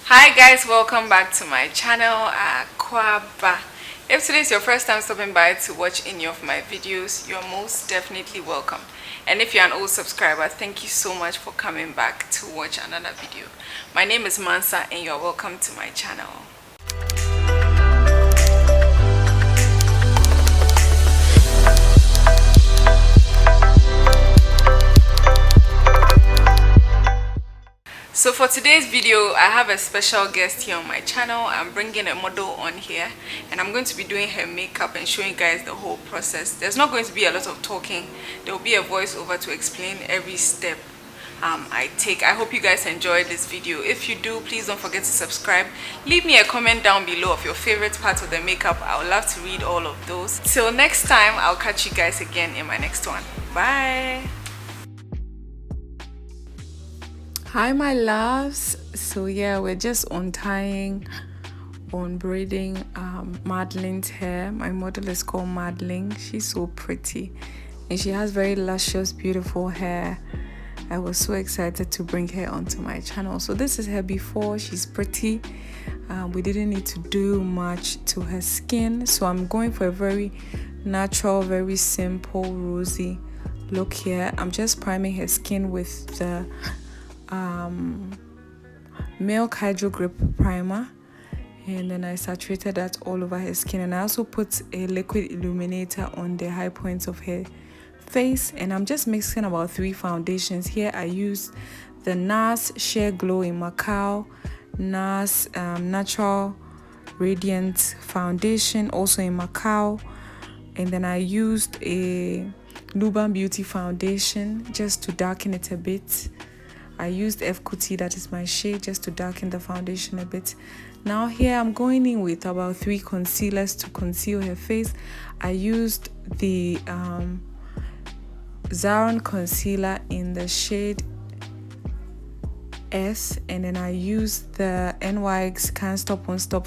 Hi guys, welcome back to my channel, Kwaba. If today is your first time stopping by to watch any of my videos, you're most definitely welcome. And if you're an old subscriber, thank you so much for coming back to watch another video. My name is Mansa and you're welcome to my channel. So for today's video, I have a special guest here on my channel. I'm bringing a model on here and I'm going to be doing her makeup and showing you guys the whole process. There's not going to be a lot of talking. There will be a voiceover to explain every step I take. I hope you guys enjoyed this video. If you do, please don't forget to subscribe. Leave me a comment down below of your favorite part of the makeup. I would love to read all of those. Till next time, I'll catch you guys again in my next one. Bye. Hi my loves. So yeah, we're just untying, braiding Madeline's hair. My model is called Madeline. She's so pretty and she has very luscious, beautiful hair. I was so excited to bring her onto my channel. So this is her before. She's pretty. We didn't need to do much to her skin, so I'm going for a very natural, very simple, rosy look here. I'm just priming her skin with the milk hydro grip primer, and then I saturated that all over her skin, and I also put a liquid illuminator on the high points of her face. And I'm just mixing about 3 foundations here. I used the Nars Sheer Glow in Macao, Nars Natural Radiance foundation also in Macao, and then I used a Nuban Beauty foundation just to darken it a bit. I used F Kuti, that is my shade, just to darken the foundation a bit. Now here I'm going in with about 3 concealers to conceal her face. I used the Zaron concealer in the shade S, and then I used the NYX Can't Stop Won't Stop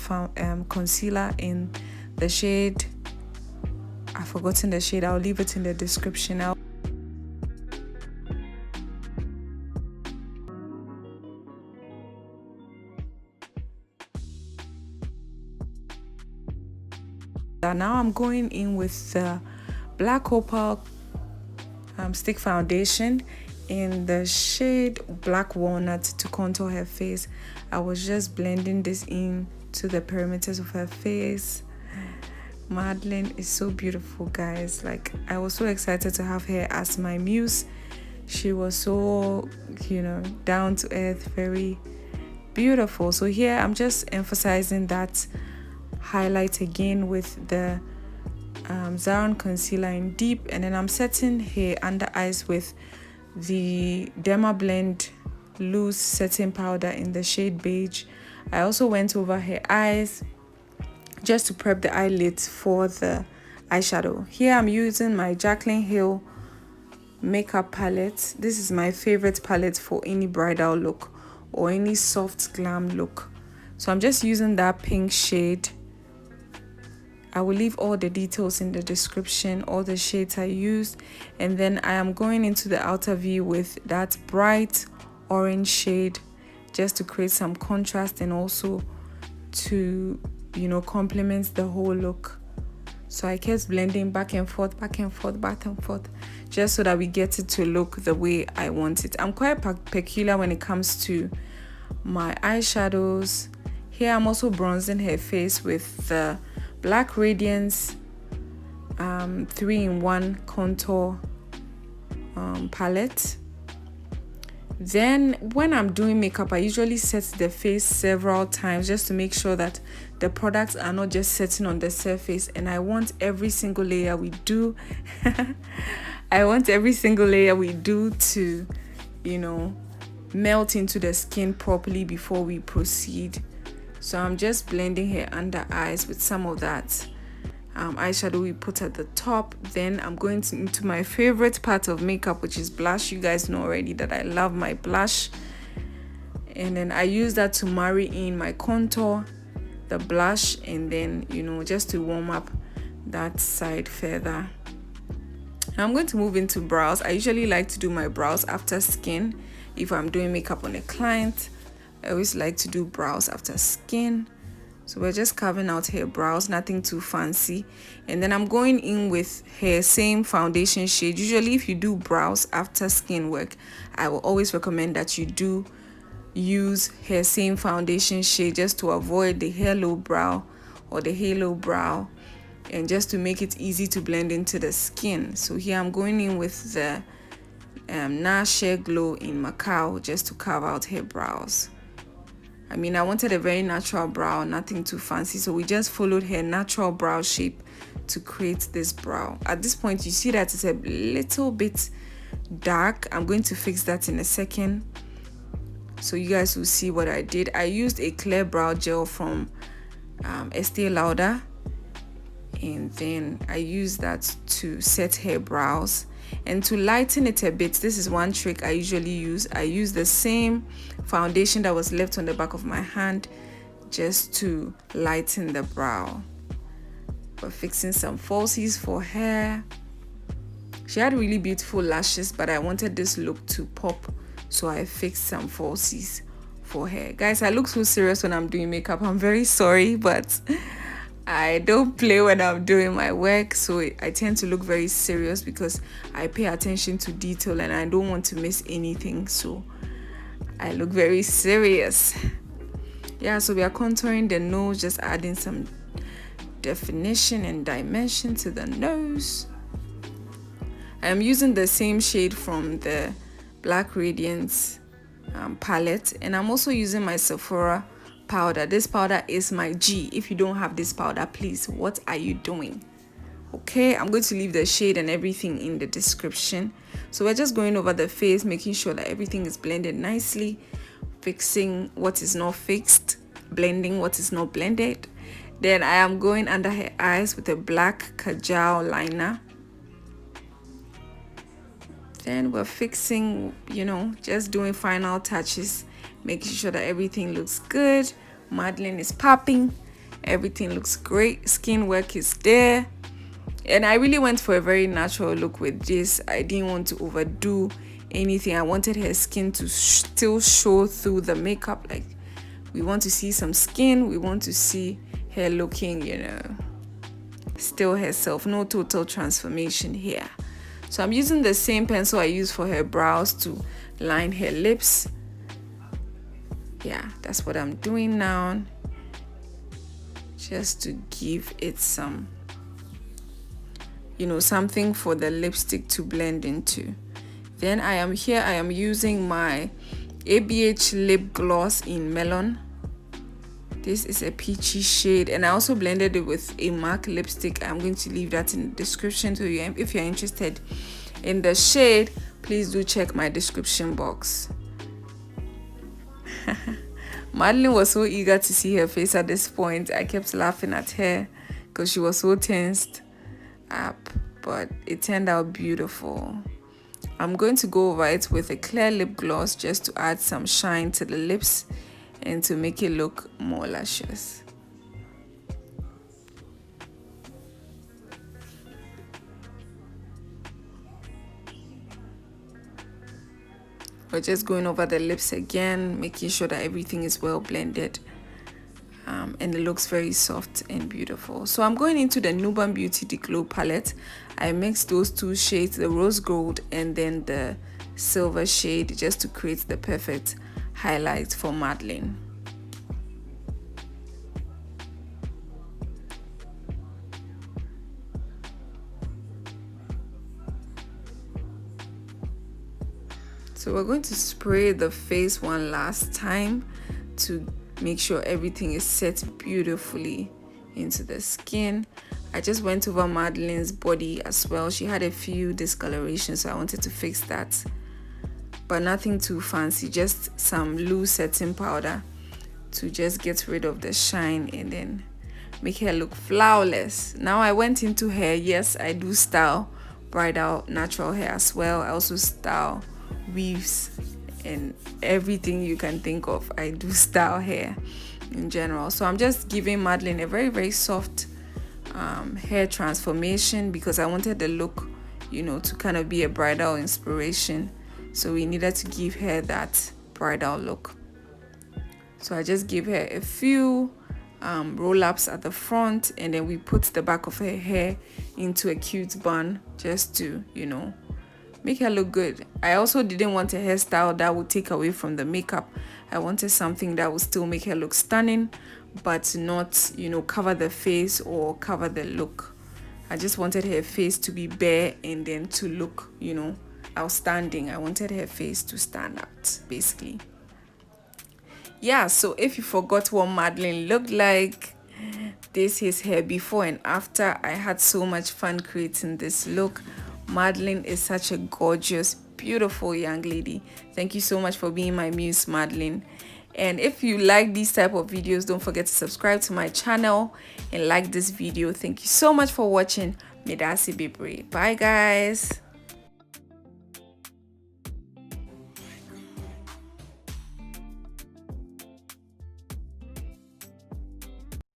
concealer in the shade, I've forgotten the shade, I'll leave it in the description. Now I'm going in with the Black Opal stick foundation in the shade Black Walnut to contour her face. I was just blending this in to the perimeters of her face. Madeline is so beautiful, guys. Like, I was so excited to have her as my muse. She was so, down to earth, very beautiful. So here I'm just emphasizing that highlight again with the Zaron concealer in deep, and then I'm setting her under eyes with the dermablend loose setting powder in the shade beige. I also went over her eyes just to prep the eyelids for the eyeshadow. Here I'm using my Jaclyn Hill makeup palette. This is my favorite palette for any bridal look or any soft glam look. So I'm just using that pink shade. I will leave all the details in the description, all the shades I used. And then I am going into the outer V with that bright orange shade just to create some contrast and also to, complement the whole look. So I kept blending back and forth, back and forth, back and forth, just so that we get it to look the way I want it. I'm quite peculiar when it comes to my eyeshadows. Here I'm also bronzing her face with the Black Radiance 3-in-1 contour palette. Then when I'm doing makeup, I usually set the face several times just to make sure that the products are not just setting on the surface. And I want every single layer we do to melt into the skin properly before we proceed. So I'm just blending her under eyes with some of that eyeshadow we put at the top. Then I'm going into my favorite part of makeup, which is blush. You guys know already that I love my blush, and then I use that to marry in my contour, the blush, and then just to warm up that side further. Now I'm going to move into brows. I usually like to do my brows after skin if I'm doing makeup on a client. I always like to do brows after skin. So we're just carving out her brows, nothing too fancy. And then I'm going in with her same foundation shade. Usually if you do brows after skin work, I will always recommend that you do use her same foundation shade just to avoid the halo brow or the halo brow, and just to make it easy to blend into the skin. So here I'm going in with the Nars Sheer Glow in Macao just to carve out her brows. I mean, I wanted a very natural brow, nothing too fancy, so we just followed her natural brow shape to create this brow. At this point, you see that it's a little bit dark. I'm going to fix that in a second, so you guys will see what I did. I used a clear brow gel from Estee Lauder, and then I used that to set her brows. And to lighten it a bit, this is one trick I usually use. I use the same foundation that was left on the back of my hand just to lighten the brow. We're fixing some falsies for her. She had really beautiful lashes, but I wanted this look to pop, so I fixed some falsies for her. Guys, I look so serious when I'm doing makeup. I'm very sorry, but I don't play when I'm doing my work, so I tend to look very serious because I pay attention to detail and I don't want to miss anything, so I look very serious. Yeah, so we are contouring the nose, just adding some definition and dimension to the nose. I am using the same shade from the Black Radiance palette, and I'm also using my Sephora powder. This powder is my G. If you don't have this powder, please, what are you doing? Okay, I'm going to leave the shade and everything in the description. So we're just going over the face, making sure that everything is blended nicely, fixing what is not fixed, blending what is not blended. Then I am going under her eyes with a black Kajal liner. Then we're fixing, you know, just doing final touches, making sure that everything looks good. Modeling is popping, everything looks great, skin work is there, and I really went for a very natural look with this. I didn't want to overdo anything. I wanted her skin to still show through the makeup. Like, we want to see some skin, we want to see her looking, you know, still herself, no total transformation here. So I'm using the same pencil I used for her brows to line her lips. Yeah, that's what I'm doing now, just to give it some, you know, something for the lipstick to blend into. Then I am using my ABH lip gloss in Melon. This is a peachy shade, and I also blended it with a MAC lipstick. I'm going to leave that in the description to you. If you're interested in the shade, please do check my description box. Madeline was so eager to see her face at this point. I kept laughing at her because she was so tensed up, but it turned out beautiful. I'm going to go over it with a clear lip gloss just to add some shine to the lips and to make it look more luscious. We're just going over the lips again, making sure that everything is well blended, and it looks very soft and beautiful. So I'm going into the Nuban Beauty The Glow palette. I mixed those two shades, the rose gold and then the silver shade, just to create the perfect highlight for Madeline. So we're going to spray the face one last time to make sure everything is set beautifully into the skin. I just went over Madeline's body as well. She had a few discolorations, so I wanted to fix that, but nothing too fancy, just some loose setting powder to just get rid of the shine and then make her look flawless. Now I went into hair. Yes, I do style bridal natural hair as well. I also style weaves and everything you can think of. I do style hair in general. So I'm just giving Madeline a very, very soft hair transformation because I wanted the look, you know, to kind of be a bridal inspiration. So we needed to give her that bridal look. So I just gave her a few roll-ups at the front, and then we put the back of her hair into a cute bun just to, you know, make her look good. I also didn't want a hairstyle that would take away from the makeup. I wanted something that would still make her look stunning, but not, you know, cover the face or cover the look. I just wanted her face to be bare and then to look, you know, outstanding. I wanted her face to stand out, basically. Yeah, so if you forgot what Madeline looked like, this is her before and after. I had so much fun creating this look. Madeline is such a gorgeous, beautiful young lady. Thank you so much for being my muse, Madeline. And if you like these type of videos, don't forget to subscribe to my channel and like this video. Thank you so much for watching. Medasi Bebre. Bye guys.